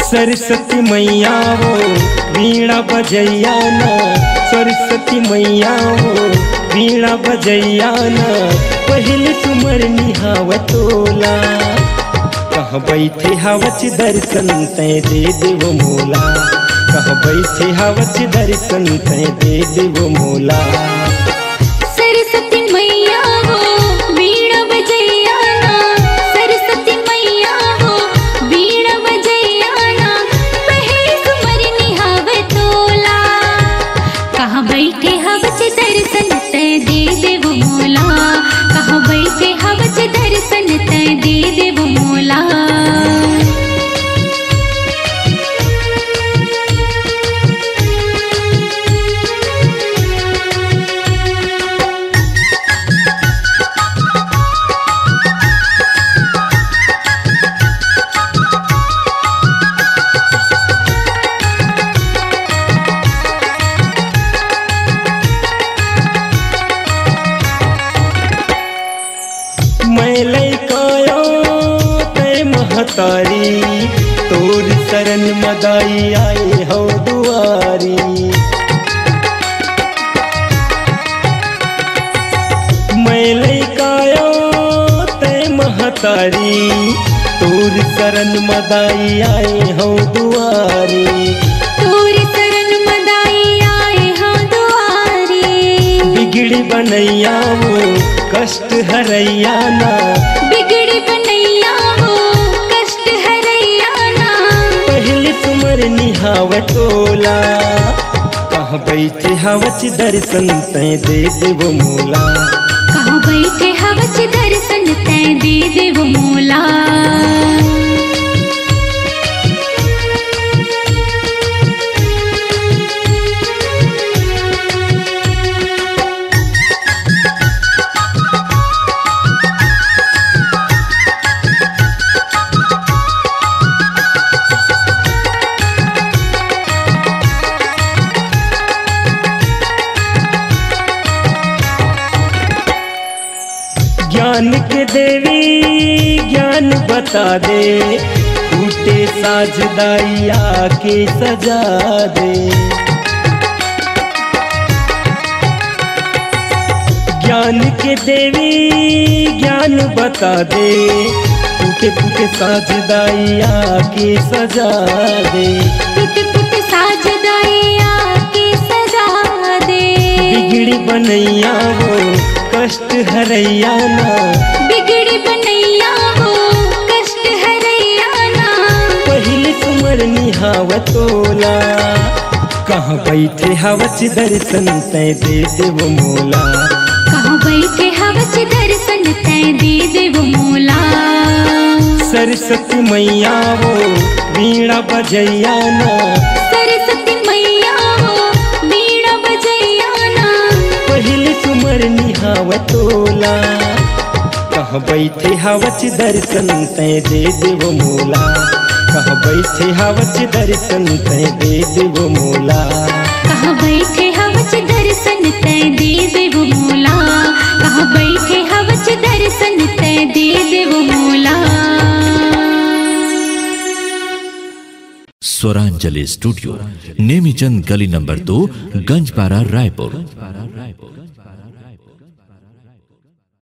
सरस्वती मैया वो वीणा बजैया ना, सरस्वती मैया वो वीणा बजैया ना, पहले सुमर निहाव तोला। कहाँ बैठे हवच दर्शन तय दे देव मोला, कहाँ बैठे हवच दर्शन तय दे देव मोला। सरस्वती मैया हो वीणा बजैया ना, सरस्वती मैया हो वीणा बजैया ना, पहले सुमर निहाव तोला। कहाँ बैठे हवच दर्शन तय दे देव मोला, कहाँ बैठे हवच दर्शन तय दे देव मोला। मैं लैकायो तय महतारी, तोर शरण मदाई आए हो दुआरी। मैं लैकायो तय महतारी, तोर शरण मदाई आए हो दुआरी। तोर शरण मदाई आए हो दुआरी। बिगड़ी बनैया वो कष्ट हरैया ना, बिगड़ी बनैया हो कष्ट हरैया ना, पहले सुमर निहाव तोला। कहाँ बैठे हवच दर्शन तय दे देव मोला, कहाँ बैठे हवच दर्शन तय दे देव मोला। ज्ञान के देवी ज्ञान बता दे, फूटे साजदाई आके सजा दे। ज्ञान के देवी ज्ञान बता दे, फूटे फूटे साजदाई आके सजा दे। टूटे फूटे साजदाई आके सजा दे। बिगड़ी बनैया वो कष्ट हरैया ना, बिगड़ी बनैया हो कष्ट हरैया ना, पहले सुमर निहाव तोला। कहाँ बैठे हवच दर्शन तय दे देव मोला, कहाँ बैठे हवच दर्शन तय दे देव मोला। सरस्वती मैया वो वीणा बजैया ना, सरस्वती मैया हो वीणा बजैया ना, पहले सुमर निहाव तोला। कहाँ बैठे हवच दर्शन तय दे देव मोला, कहाँ बैठे हवच दर्शन तय दे देव मोला। कहाँ बैठे हवच दर्शन तय दे देव मोला, कहाँ बैठे हवच दर्शन तय दे देव मोला। स्वरांजलि स्टूडियो, नेमीचंद गली नंबर 2, गंजपारा, रायपुर।